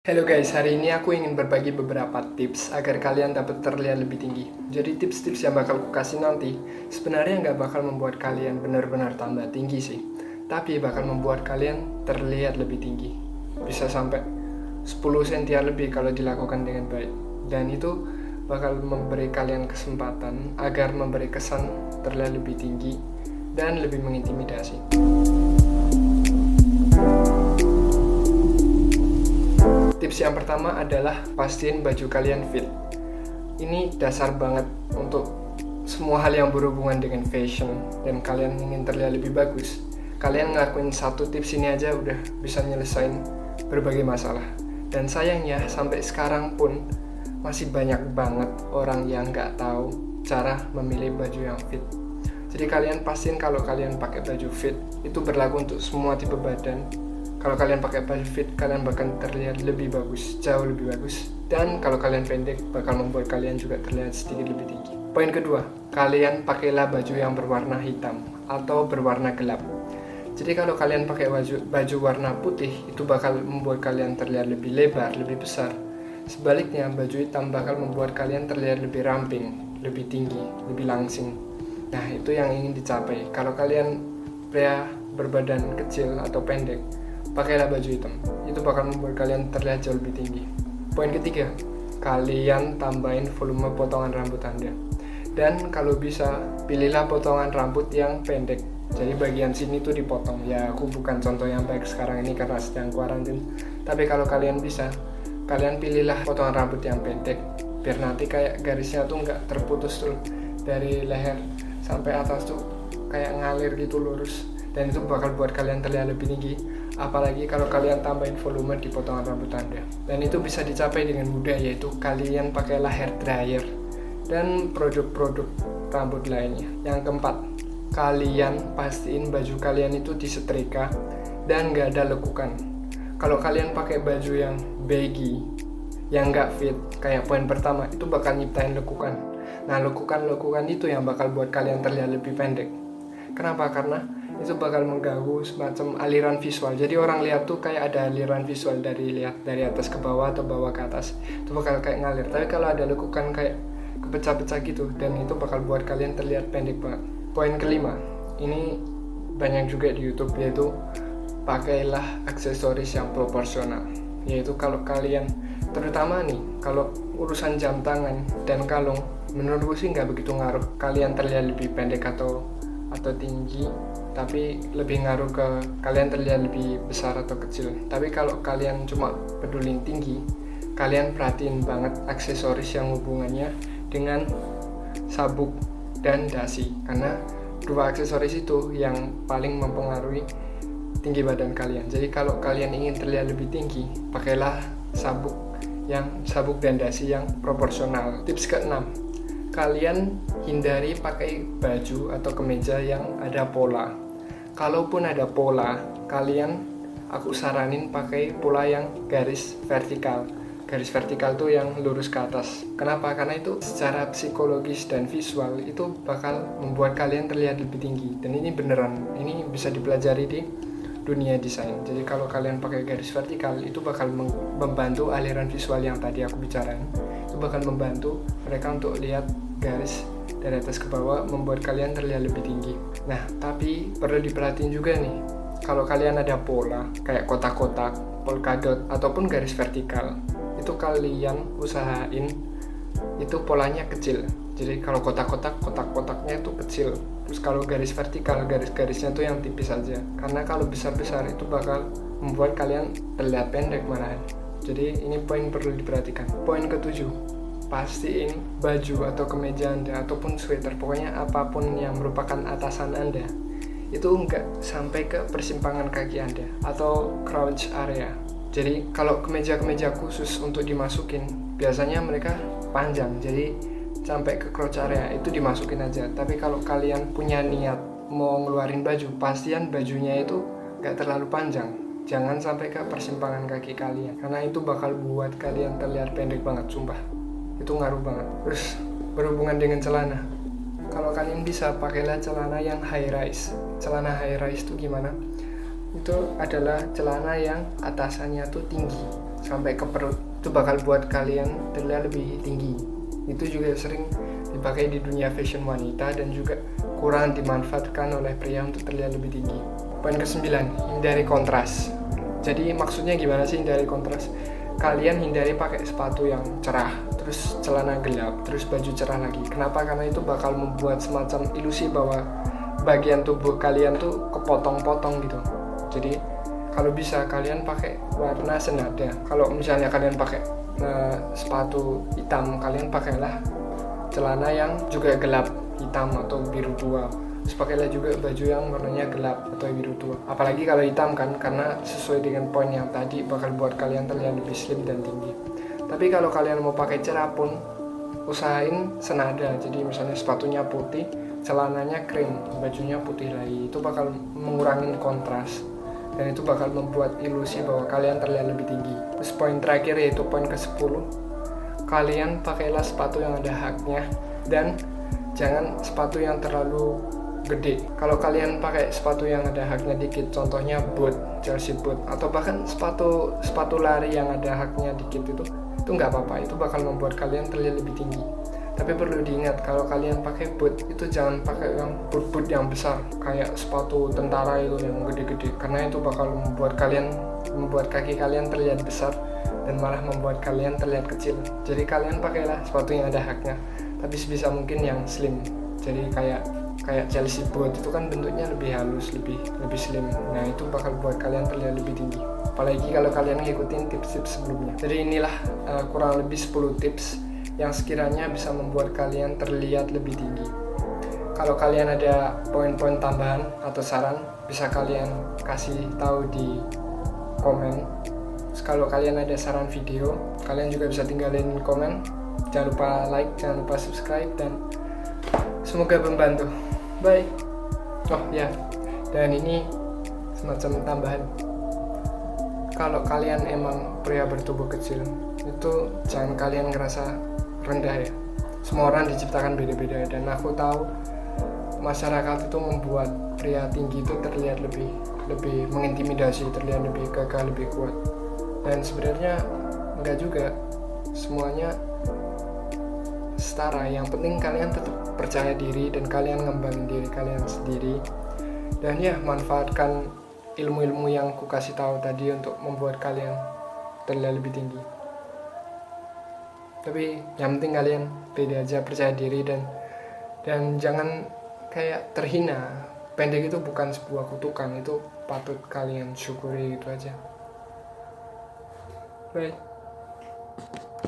Halo guys, hari ini aku ingin berbagi beberapa tips agar kalian dapat terlihat lebih tinggi. Jadi tips-tips yang bakal aku kasih nanti sebenarnya nggak bakal membuat kalian benar-benar tambah tinggi sih, tapi bakal membuat kalian terlihat lebih tinggi. Bisa sampai 10 cm lebih kalau dilakukan dengan baik. Dan itu bakal memberi kalian kesempatan agar memberi kesan terlihat lebih tinggi dan lebih mengintimidasi. Tips yang pertama adalah pastiin baju kalian fit. Ini dasar banget untuk semua hal yang berhubungan dengan fashion dan kalian ingin terlihat lebih bagus. Kalian ngelakuin satu tips ini aja udah bisa nyelesain berbagai masalah. Dan sayangnya sampai sekarang pun masih banyak banget orang yang nggak tahu cara memilih baju yang fit. Jadi kalian pastiin kalau kalian pakai baju fit itu berlaku untuk semua tipe badan. Kalau kalian pakai baju fit, kalian bakal terlihat lebih bagus, jauh lebih bagus. Dan kalau kalian pendek, bakal membuat kalian juga terlihat sedikit lebih tinggi. Poin kedua, kalian pakailah baju yang berwarna hitam atau berwarna gelap. Jadi kalau kalian pakai baju warna putih, itu bakal membuat kalian terlihat lebih lebar, lebih besar. Sebaliknya, baju hitam bakal membuat kalian terlihat lebih ramping, lebih tinggi, lebih langsing. Nah, itu yang ingin dicapai. Kalau kalian pria berbadan kecil atau pendek, pakailah baju hitam. Itu bakal membuat kalian terlihat jauh lebih tinggi. Poin ketiga, kalian tambahin volume potongan rambut Anda. Dan kalau bisa, pilihlah potongan rambut yang pendek. Jadi bagian sini tuh dipotong. Ya, aku bukan contoh yang baik sekarang ini karena sedang kuarantin. Tapi kalau kalian bisa, kalian pilihlah potongan rambut yang pendek. Biar nanti kayak garisnya tuh nggak terputus tuh dari leher sampai atas tuh kayak ngalir gitu lurus. Dan itu bakal buat kalian terlihat lebih tinggi. Apalagi kalau kalian tambahin volume di potongan rambut Anda. Dan itu bisa dicapai dengan mudah, yaitu kalian pakailah hair dryer dan produk-produk rambut lainnya. Yang keempat, kalian pastiin baju kalian itu disetrika dan nggak ada lekukan. Kalau kalian pakai baju yang baggy, yang nggak fit, kayak poin pertama, itu bakal nyiptain lekukan. Nah, lekukan-lekukan itu yang bakal buat kalian terlihat lebih pendek. Kenapa? Karena itu bakal mengganggu semacam aliran visual. Jadi orang lihat tuh kayak ada aliran visual dari atas ke bawah atau bawah ke atas. Itu bakal kayak ngalir. Tapi kalau ada lekukan kayak kepecah-pecah gitu, dan itu bakal buat kalian terlihat pendek banget. Poin kelima, ini banyak juga di YouTube, yaitu pakailah aksesoris yang proporsional. Yaitu kalau kalian, terutama nih, kalau urusan jam tangan dan kalung, menurutku sih nggak begitu ngaruh kalian terlihat lebih pendek atau tinggi, tapi lebih ngaruh ke kalian terlihat lebih besar atau kecil. Tapi kalau kalian cuma peduli tinggi, kalian perhatiin banget aksesoris yang hubungannya dengan sabuk dan dasi, karena dua aksesoris itu yang paling mempengaruhi tinggi badan kalian. Jadi kalau kalian ingin terlihat lebih tinggi, pakailah sabuk dan dasi yang proporsional. Tips ke-6, kalian hindari pakai baju atau kemeja yang ada pola. Kalaupun ada pola, aku saranin pakai pola yang garis vertikal. Garis vertikal tuh yang lurus ke atas. Kenapa? Karena itu secara psikologis dan visual itu bakal membuat kalian terlihat lebih tinggi. Dan ini beneran, ini bisa dipelajari di dunia desain. Jadi kalau kalian pakai garis vertikal, itu bakal membantu aliran visual yang tadi aku bicarain. Itu bakal membantu mereka untuk lihat garis dari atas ke bawah, membuat kalian terlihat lebih tinggi. Nah, tapi perlu diperhatiin juga nih, kalau kalian ada pola kayak kotak-kotak, polka dot ataupun garis vertikal, itu kalian usahain itu polanya kecil. Jadi kalau kotak-kotaknya itu kecil. Terus kalau garis vertikal, garis-garisnya tuh yang tipis aja. Karena kalau besar-besar itu bakal membuat kalian terlihat pendek malahan. Jadi ini poin perlu diperhatikan. Poin ke-7, pastiin baju atau kemeja Anda ataupun sweater, pokoknya apapun yang merupakan atasan Anda, itu enggak sampai ke persimpangan kaki Anda atau crotch area. Jadi kalau kemeja-kemeja khusus untuk dimasukin, biasanya mereka panjang, jadi sampai ke crotch area itu dimasukin aja. Tapi kalau kalian punya niat mau ngeluarin baju, pastiin bajunya itu enggak terlalu panjang. Jangan sampai ke persimpangan kaki kalian, karena itu bakal buat kalian terlihat pendek banget, sumpah. Itu ngaruh banget. Terus berhubungan dengan celana, kalau kalian bisa, pakailah celana yang high rise. Celana high rise itu gimana? Itu adalah celana yang atasannya tuh tinggi. sampai ke perut, itu bakal buat kalian terlihat lebih tinggi. Itu juga sering dipakai di dunia fashion wanita dan juga kurang dimanfaatkan oleh pria untuk terlihat lebih tinggi. Poin ke-9, hindari kontras. Jadi maksudnya gimana sih hindari kontras? Kalian hindari pakai sepatu yang cerah, terus celana gelap, terus baju cerah lagi. Kenapa? Karena itu bakal membuat semacam ilusi bahwa bagian tubuh kalian tuh kepotong-potong gitu. Jadi kalau bisa kalian pakai warna senada. Kalau misalnya kalian pakai sepatu hitam, kalian pakailah celana yang juga gelap, hitam atau biru tua. Terus pakailah juga baju yang warnanya gelap atau biru tua. Apalagi kalau hitam kan, karena sesuai dengan poin yang tadi bakal buat kalian terlihat lebih slim dan tinggi. Tapi kalau kalian mau pakai cerah pun, usahain senada. Jadi misalnya sepatunya putih, celananya krim, bajunya putih lagi. Itu bakal mengurangi kontras dan itu bakal membuat ilusi bahwa kalian terlihat lebih tinggi. Terus poin terakhir yaitu poin ke-10, kalian pakailah sepatu yang ada haknya dan jangan sepatu yang terlalu gede. Kalau kalian pakai sepatu yang ada haknya dikit, contohnya boot, Chelsea boot, atau bahkan sepatu lari yang ada haknya dikit, itu nggak apa-apa. Itu bakal membuat kalian terlihat lebih tinggi. Tapi perlu diingat, kalau kalian pakai boot itu jangan pakai yang boot yang besar kayak sepatu tentara itu yang gede-gede, karena itu bakal membuat kaki kalian terlihat besar dan malah membuat kalian terlihat kecil. Jadi kalian pakailah sepatu yang ada haknya, tapi sebisa mungkin yang slim. Jadi kayak Chelsea boot itu kan bentuknya lebih halus, lebih slim. Nah, itu bakal buat kalian terlihat lebih tinggi. Apalagi kalau kalian ngikutin tips-tips sebelumnya. Jadi inilah kurang lebih 10 tips yang sekiranya bisa membuat kalian terlihat lebih tinggi. Kalau kalian ada poin-poin tambahan atau saran, bisa kalian kasih tahu di komen. Terus kalau kalian ada saran video, kalian juga bisa tinggalin komen. Jangan lupa like, jangan lupa subscribe, dan semoga membantu. Bye. Oh ya, dan ini semacam tambahan. Kalau kalian emang pria bertubuh kecil, itu jangan kalian ngerasa rendah ya. Semua orang diciptakan beda-beda, dan aku tahu masyarakat itu membuat pria tinggi itu terlihat lebih mengintimidasi, terlihat lebih gagah, lebih kuat. Dan sebenarnya enggak juga, semuanya setara. Yang penting kalian tetap percaya diri dan kalian ngembangin diri kalian sendiri. Dan ya, manfaatkan ilmu-ilmu yang ku kasih tahu tadi untuk membuat kalian terlihat lebih tinggi. Tapi yang penting kalian pede aja, percaya diri, dan jangan kayak terhina. Pendek itu bukan sebuah kutukan, itu patut kalian syukuri, gitu aja. Bye.